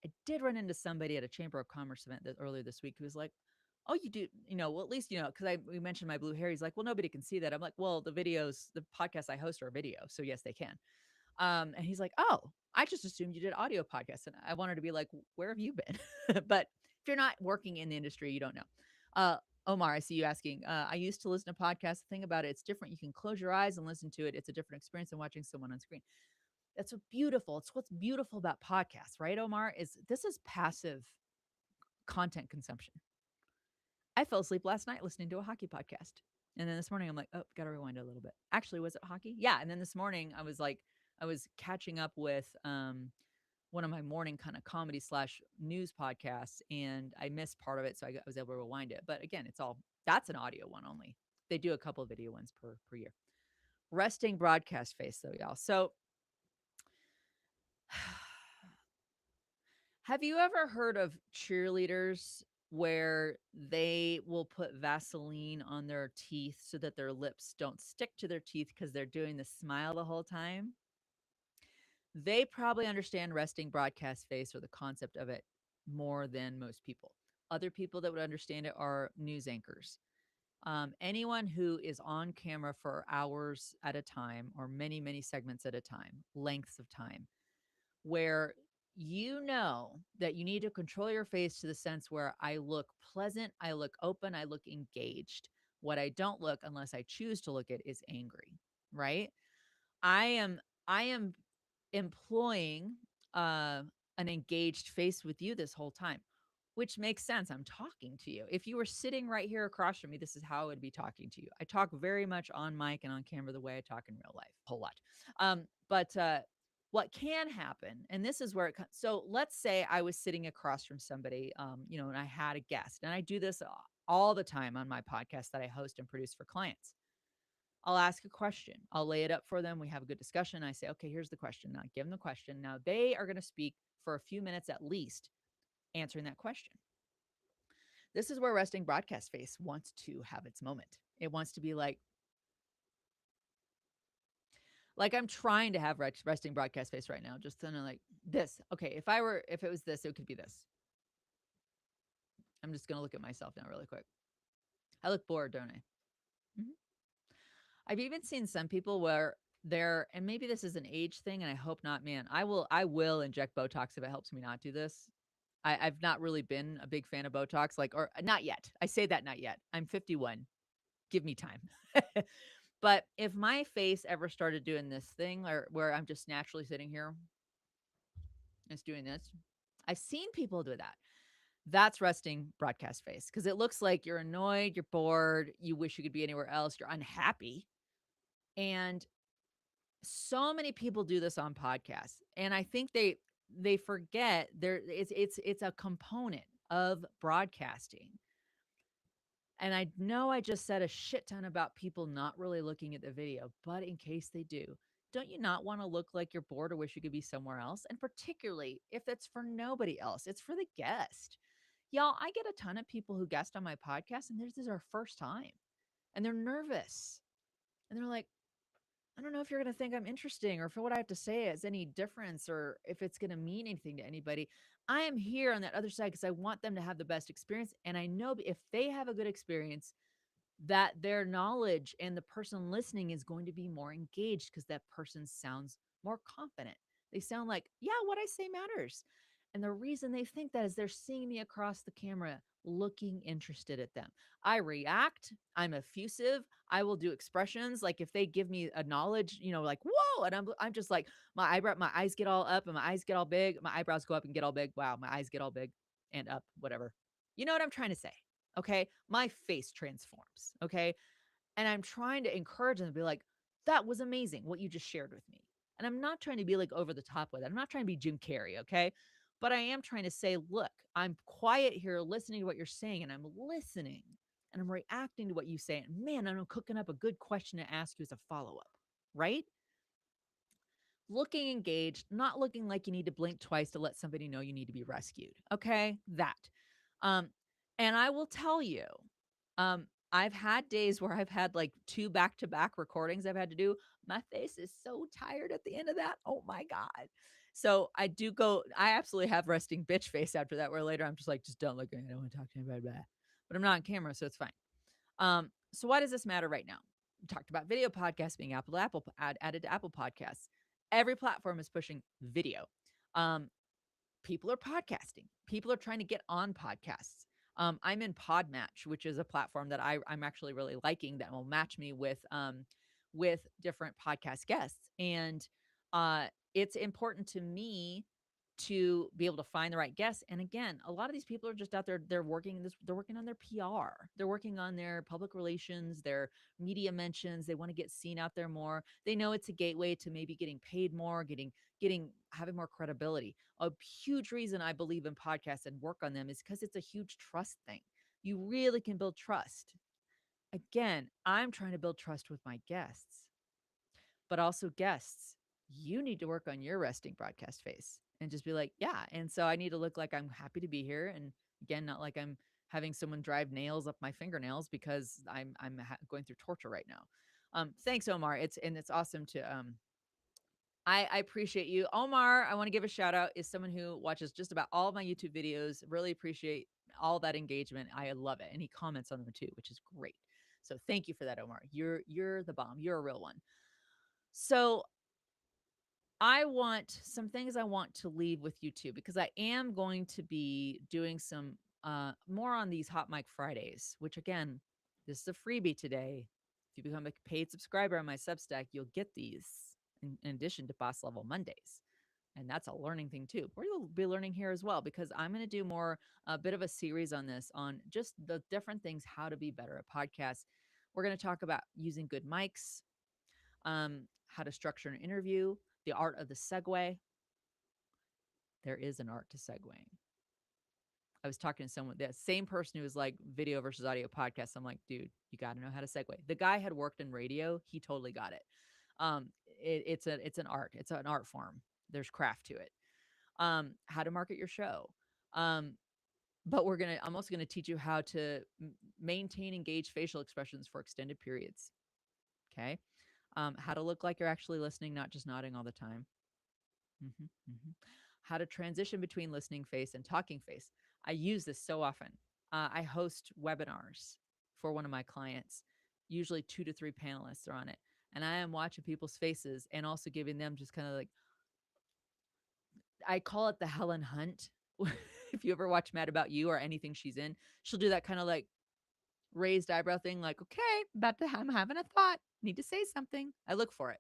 I did run into somebody at a Chamber of Commerce event earlier this week who was like, "Oh, you do, well, at least, because we mentioned my blue hair." He's like, "Well, nobody can see that." I'm like, "Well, the podcasts I host are video, so yes, they can." And he's like, "Oh, I just assumed you did audio podcasts." And I wanted to be like, "Where have you been?" But if you're not working in the industry, you don't know. Uh, Omar, I see you asking. I used to listen to podcasts. The thing about it, it's different. You can close your eyes and listen to it. It's a different experience than watching someone on screen. That's what beautiful. It's what's beautiful about podcasts, right, Omar? Is this is passive content consumption. I fell asleep last night listening to a hockey podcast. And then this morning I'm like, oh, gotta rewind a little bit. Actually, was it hockey? Yeah. And then this morning I was like, I was catching up with one of my morning kind of comedy slash news podcasts, and I missed part of it, so I was able to rewind it. But again, it's all that's an audio one only. They do a couple of video ones per year. Resting broadcast face though, y'all. So have you ever heard of cheerleaders where they will put Vaseline on their teeth so that their lips don't stick to their teeth because they're doing the smile the whole time? They probably understand resting broadcast face or the concept of it more than most people. Other people that would understand it are news anchors. Anyone who is on camera for hours at a time or many, many segments at a time, lengths of time, where you know that you need to control your face to the sense where I look pleasant, I look open, I look engaged. What I don't look unless I choose to look at is angry, right? I am employing uh an engaged face with you this whole time, which makes sense. I'm talking to you. If you were sitting right here across from me, this is how I would be talking to you. I talk very much on mic and on camera the way I talk in real life, a whole lot. But what can happen, and this is where so let's say I was sitting across from somebody, and I had a guest, and I do this all the time on my podcast that I host and produce for clients. I'll ask a question. I'll lay it up for them. We have a good discussion. I say, okay, here's the question. Now I give them the question. Now they are going to speak for a few minutes at least answering that question. This is where resting broadcast face wants to have its moment. It wants to be like I'm trying to have resting broadcast face right now, just kind of like this. Okay, if it was this, it could be this. I'm just going to look at myself now really quick. I look bored, don't I? Mhm. I've even seen some people where they're, and maybe this is an age thing, and I hope not, man. I will inject Botox if it helps me not do this. I've not really been a big fan of Botox, like, or not yet. I say that not yet. I'm 51. Give me time. But if my face ever started doing this thing or where I'm just naturally sitting here, just doing this, I've seen people do that. That's resting broadcast face because it looks like you're annoyed, you're bored, you wish you could be anywhere else, you're unhappy. And so many people do this on podcasts. And I think they forget there it's a component of broadcasting. And I know I just said a shit ton about people not really looking at the video, but in case they do, don't you not want to look like you're bored or wish you could be somewhere else? And particularly if it's for nobody else, it's for the guest. Y'all, I get a ton of people who guest on my podcast, and this is our first time, and they're nervous. And they're like, I don't know if you're going to think I'm interesting or if what I have to say is any difference or if it's going to mean anything to anybody. I am here on that other side because I want them to have the best experience. And I know if they have a good experience, that their knowledge and the person listening is going to be more engaged because that person sounds more confident. They sound like, yeah, what I say matters. And the reason they think that is they're seeing me across the camera looking interested at them. I react, I'm effusive, I will do expressions. Like if they give me a knowledge, like, whoa, and I'm just like, my eyes get all up and my eyes get all big, my eyebrows go up and get all big. Wow, my eyes get all big and up, whatever. You know what I'm trying to say? Okay. My face transforms. Okay. And I'm trying to encourage them to be like, that was amazing what you just shared with me. And I'm not trying to be like over the top with it. I'm not trying to be Jim Carrey. Okay. But I am trying to say, look, I'm quiet here listening to what you're saying, and I'm listening and I'm reacting to what you say. And man, I'm cooking up a good question to ask you as a follow up, right? Looking engaged, not looking like you need to blink twice to let somebody know you need to be rescued. Okay. That. Um, and I will tell you, I've had days where I've had like two back to back recordings I've had to do. My face is so tired at the end of that. Oh my God. So I do go, I absolutely have resting bitch face after that, where later I'm just like, just don't look at me. I don't want to talk to you about that. But I'm not on camera, so it's fine. So why does this matter right now? We talked about video podcasts being added to Apple Podcasts. Every platform is pushing video. Um, People are podcasting. People are trying to get on podcasts. I'm in Podmatch, which is a platform that I'm actually really liking that will match me with different podcast guests. And it's important to me to be able to find the right guests. And again, a lot of these people are just out there, they're working on their PR, they're working on their public relations, their media mentions. They want to get seen out there more. They know it's a gateway to maybe getting paid more, getting having more credibility. A huge reason I believe in podcasts and work on them is because it's a huge trust thing. You really can build trust. Again, I'm trying to build trust with my guests, but also guests. You need to work on your resting broadcast face and just be like, yeah. And so I need to look like I'm happy to be here. And again, not like I'm having someone drive nails up my fingernails because I'm going through torture right now. Thanks, Omar. It's awesome to I appreciate you. Omar, I want to give a shout out, is someone who watches just about all of my YouTube videos. Really appreciate all that engagement. I love it. And he comments on them too, which is great. So thank you for that, Omar. You're the bomb. You're a real one. So I want some things I want to leave with you too, because I am going to be doing some more on these Hot Mic Fridays, which again, this is a freebie today. If you become a paid subscriber on my Substack, you'll get these in addition to Boss Level Mondays. And that's a learning thing too. We'll be learning here as well, because I'm going to do more a bit of a series on this, on just the different things, how to be better at podcasts. We're going to talk about using good mics, how to structure an interview, the art of the segue. There is an art to segueing. I was talking to someone, that same person who was like video versus audio podcast. I'm like, dude, you got to know how to segue. The guy had worked in radio. He totally got it. It's an art. It's an art form. There's craft to it. How to market your show. Um, but I'm also gonna teach you how to maintain engaged facial expressions for extended periods. Okay. How to look like you're actually listening, not just nodding all the time. How to transition between listening face and talking face. I use this so often. I host webinars for one of my clients. Usually 2 to 3 panelists are on it. And I am watching people's faces and also giving them just kind of like, I call it the Helen Hunt. If you ever watch Mad About You or anything she's in, she'll do that kind of like raised eyebrow thing, like, okay, I'm having a thought, need to say something. I look for it.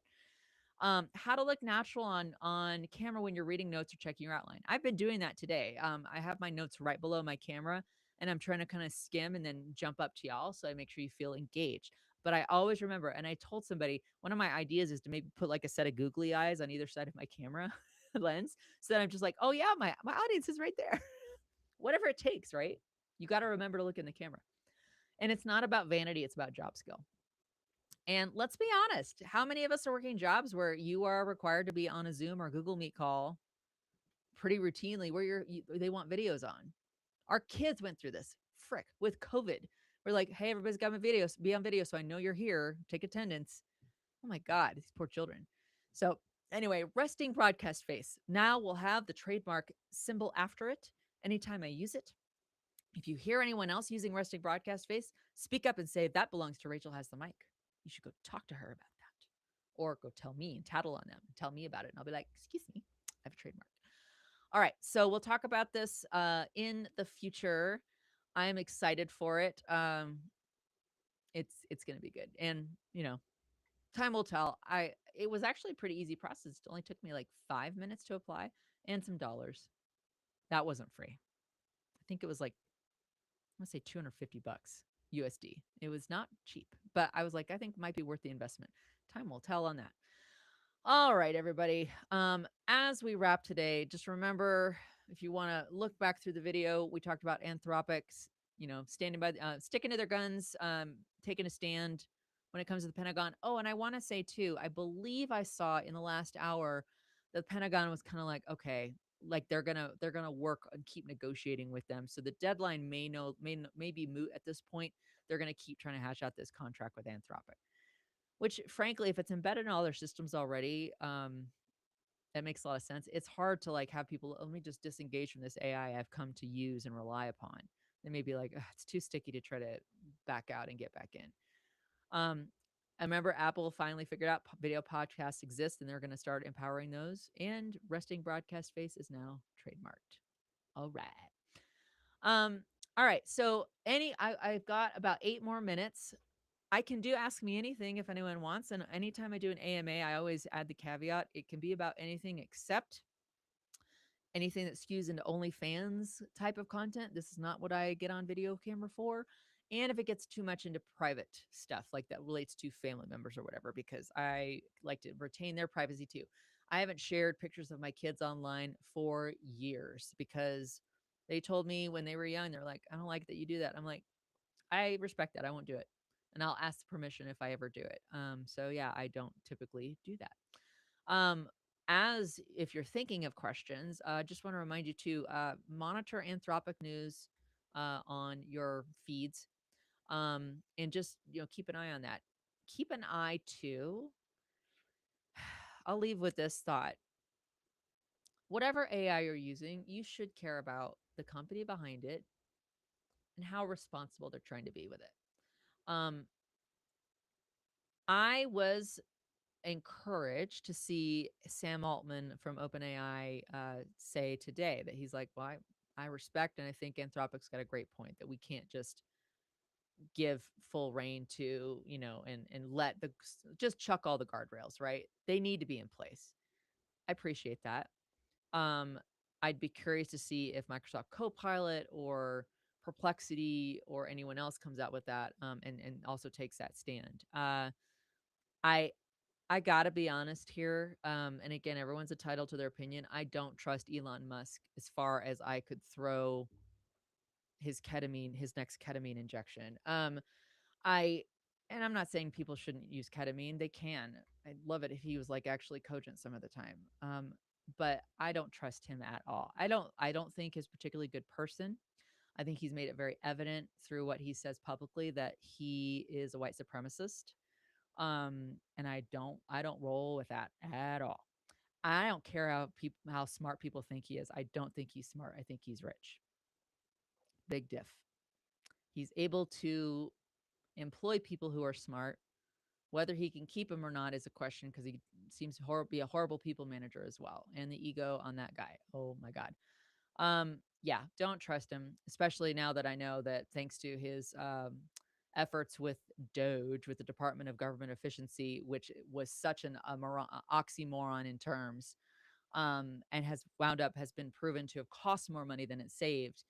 How to look natural on camera when you're reading notes or checking your outline. I've been doing that today. I have my notes right below my camera, and I'm trying to kind of skim and then jump up to y'all, so I make sure you feel engaged. But I always remember, and I told somebody, one of my ideas is to maybe put like a set of googly eyes on either side of my camera lens, so that I'm just like, oh yeah, my audience is right there. Whatever it takes, right? You got to remember to look in the camera. And it's not about vanity, it's about job skill. And let's be honest, how many of us are working jobs where you are required to be on a Zoom or Google Meet call pretty routinely, where they want videos on? Our kids went through this, frick, with COVID. We're like, hey, everybody's got my videos, be on video so I know you're here, take attendance. Oh my God, these poor children. So anyway, resting broadcast face. Now we'll have the trademark symbol after it anytime I use it. If you hear anyone else using resting broadcast face, speak up and say, that belongs to Rachel Has the Mic. You should go talk to her about that. Or go tell me and tattle on them and tell me about it. And I'll be like, excuse me, I have a trademark. All right. So we'll talk about this in the future. I am excited for it. It's going to be good. And, time will tell. It was actually a pretty easy process. It only took me like 5 minutes to apply and some dollars. That wasn't free. I think it was like, I'm gonna say $250 USD. It was not cheap, but I was like, I think it might be worth the investment. Time will tell on that. All right, everybody. As we wrap today, just remember, if you want to look back through the video, we talked about Anthropics, standing by, sticking to their guns, taking a stand when it comes to the Pentagon. Oh, and I want to say too, I believe I saw in the last hour, the Pentagon was kind of like, okay, like they're gonna work and keep negotiating with them. So the deadline may be moot at this point. They're gonna keep trying to hash out this contract with Anthropic, which frankly, if it's embedded in all their systems already, That makes a lot of sense. It's hard to like have people, let me just disengage from this AI I've come to use and rely upon. They may be like, "Ugh, it's too sticky to try to back out and get back in." Um, I remember Apple finally figured out video podcasts exist and they're going to start empowering those. And resting broadcast face is now trademarked. All right. Um, all right. So I've got about 8 more minutes. I can do ask me anything if anyone wants. And anytime I do an AMA, I always add the caveat. It can be about anything except anything that skews into OnlyFans type of content. This is not what I get on video camera for. And if it gets too much into private stuff, like that relates to family members or whatever, because I like to retain their privacy too. I haven't shared pictures of my kids online for years because they told me when they were young, they're like, I don't like that you do that. I'm like, I respect that. I won't do it. And I'll ask permission if I ever do it. So yeah, I don't typically do that. Um, as if you're thinking of questions, just want to remind you to monitor Anthropic news on your feeds, and just keep an eye on that. Keep an eye too. I'll leave with this thought: whatever AI you're using, you should care about the company behind it and how responsible they're trying to be with it. I was encouraged to see Sam Altman from OpenAI say today that he's like, well, I respect and I think Anthropic's got a great point that we can't just give full reign to, and let the just chuck all the guardrails, right? They need to be in place. I appreciate that. Um, I'd be curious to see if Microsoft Copilot or Perplexity or anyone else comes out with that, and also takes that stand. I I gotta be honest here. And again, everyone's entitled to their opinion. I don't trust Elon Musk as far as I could throw his next ketamine injection. I, and I'm not saying people shouldn't use ketamine. They can. I'd love it if he was like actually cogent some of the time. But I don't trust him at all. I don't think he's a particularly good person. I think he's made it very evident through what he says publicly that he is a white supremacist. And I don't roll with that at all. I don't care how smart people think he is. I don't think he's smart. I think he's rich. Big diff. He's able to employ people who are smart. Whether he can keep them or not is a question because he seems to be a horrible people manager as well. And the ego on that guy. Oh my God. Yeah, don't trust him, especially now that I know that thanks to his efforts with Doge, with the Department of Government Efficiency, which was such an oxymoron in terms, and has been proven to have cost more money than it saved.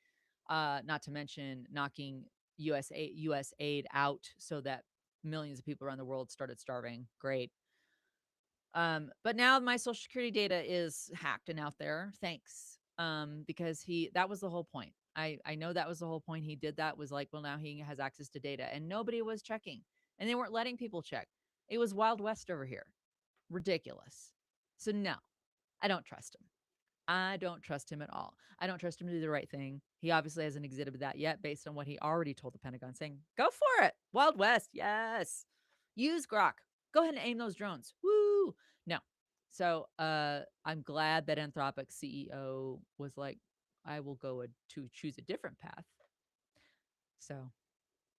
Not to mention knocking U.S. aid out so that millions of people around the world started starving. Great. But now my social security data is hacked and out there. Thanks. Because that was the whole point. I know that was the whole point. He did that was like, well, now he has access to data and nobody was checking and they weren't letting people check. It was Wild West over here. Ridiculous. So no, I don't trust him. I don't trust him at all. I don't trust him to do the right thing. He obviously hasn't exhibited that yet based on what he already told the Pentagon, saying, go for it. Wild West. Yes. Use Grok. Go ahead and aim those drones. Woo. No. So I'm glad that Anthropic CEO was like, I will go to choose a different path. So,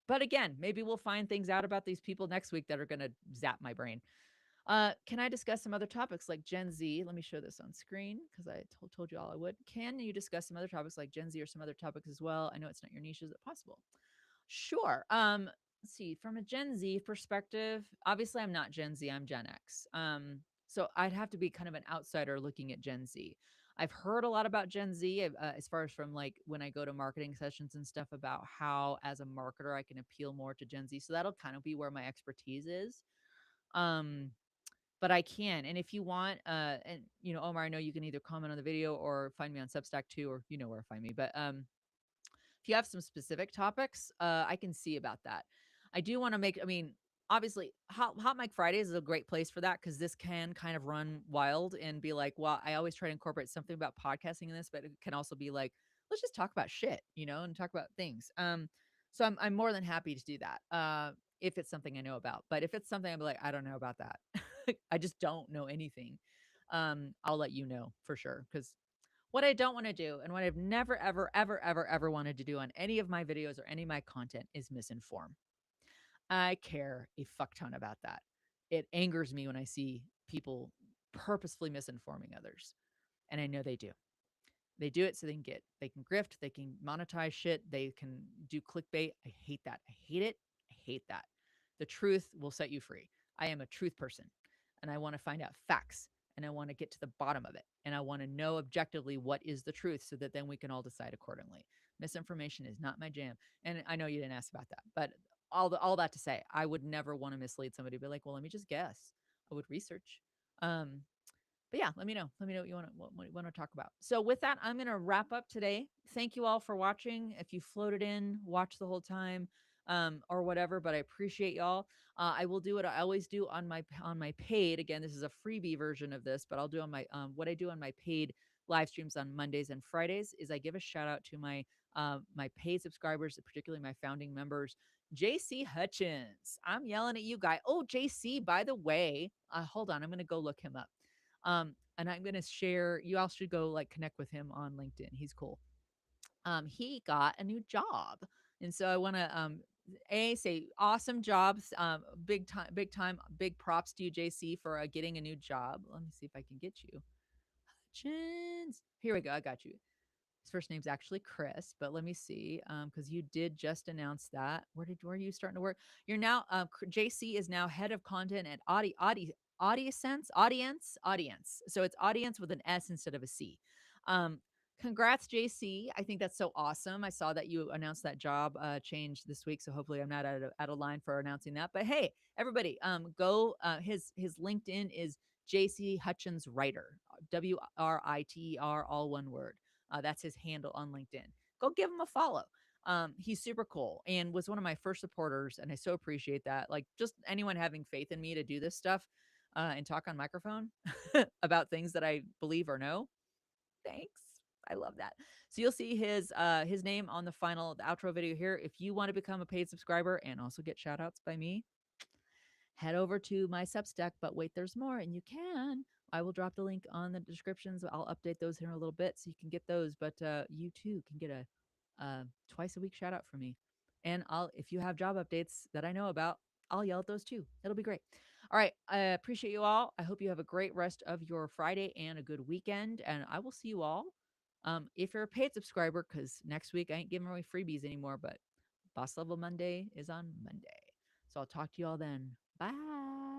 but again, maybe we'll find things out about these people next week that are going to zap my brain. Can I discuss some other topics like Gen Z? Let me show this on screen because I told you all I would. Can you discuss some other topics like Gen Z or some other topics as well? I know it's not your niche. Is it possible? Sure. Let's see. From a Gen Z perspective, obviously I'm not Gen Z. I'm Gen X. So I'd have to be kind of an outsider looking at Gen Z. I've heard a lot about Gen Z as far as from like when I go to marketing sessions and stuff about how as a marketer I can appeal more to Gen Z. So that'll kind of be where my expertise is. Um, but I can. And if you want, and Omar, I know you can either comment on the video or find me on Substack too, or you know where to find me. But if you have some specific topics, I can see about that. I do want to make, I mean, obviously, Hot Mic Fridays is a great place for that because this can kind of run wild and be like, well, I always try to incorporate something about podcasting in this, but it can also be like, let's just talk about shit, and talk about things. So I'm more than happy to do that. If it's something I know about, but if it's something I'm like, I don't know about that. I just don't know anything. I'll let you know for sure. Because what I don't want to do and what I've never, ever, ever, ever, ever wanted to do on any of my videos or any of my content is misinform. I care a fuck ton about that. It angers me when I see people purposefully misinforming others. And I know they do. They do it so they can grift, they can monetize shit, they can do clickbait. I hate that. I hate it. I hate that. The truth will set you free. I am a truth person and I want to find out facts and I want to get to the bottom of it and I want to know objectively what is the truth so that then we can all decide accordingly. Misinformation is not my jam. And I know you didn't ask about that, but all that to say, I would never want to mislead somebody, be like, well, let me just guess. I would research. Um, but yeah, let me know. Let me know what you want to talk about. So with that, I'm going to wrap up today. Thank you all for watching. If you floated in, watch the whole time, or whatever. But I appreciate y'all. I will do what I always do on my paid. Again, this is a freebie version of this, but I'll do on my what I do on my paid live streams on Mondays and Fridays is I give a shout out to my paid subscribers, particularly my founding members. JC Hutchins, I'm yelling at you, guy. Oh, JC, by the way, hold on, I'm gonna go look him up. And I'm gonna share. You all should go like connect with him on LinkedIn. He's cool. He got a new job, and so I want to a say awesome jobs. Big time, big props to you, JC, for getting a new job. Let me see if I can get you. Hutchins. Here we go. I got you. His first name's actually Chris, but let me see, because you did just announce that. Where are you starting to work? You're now JC is now head of content at Audience. So it's audience with an S instead of a C. Um, Congrats, JC. I think that's so awesome. I saw that you announced that job change this week, so hopefully I'm not out of line for announcing that. But hey, everybody, go. His LinkedIn is JC Hutchins Writer, WRITER, all one word. That's his handle on LinkedIn. Go give him a follow. He's super cool and was one of my first supporters, and I so appreciate that. Like just anyone having faith in me to do this stuff and talk on microphone about things that I believe or know. Thanks. I love that. So you'll see his name on the outro video here. If you want to become a paid subscriber and also get shout outs by me, head over to my Substack. But wait, there's more, and you can. I will drop the link on the descriptions. I'll update those here in a little bit so you can get those. But you too can get a twice a week shout out from me. And if you have job updates that I know about, I'll yell at those too. It'll be great. All right. I appreciate you all. I hope you have a great rest of your Friday and a good weekend. And I will see you all. If you're a paid subscriber, because next week I ain't giving away freebies anymore, but Boss Level Monday is on Monday. So I'll talk to you all then. Bye.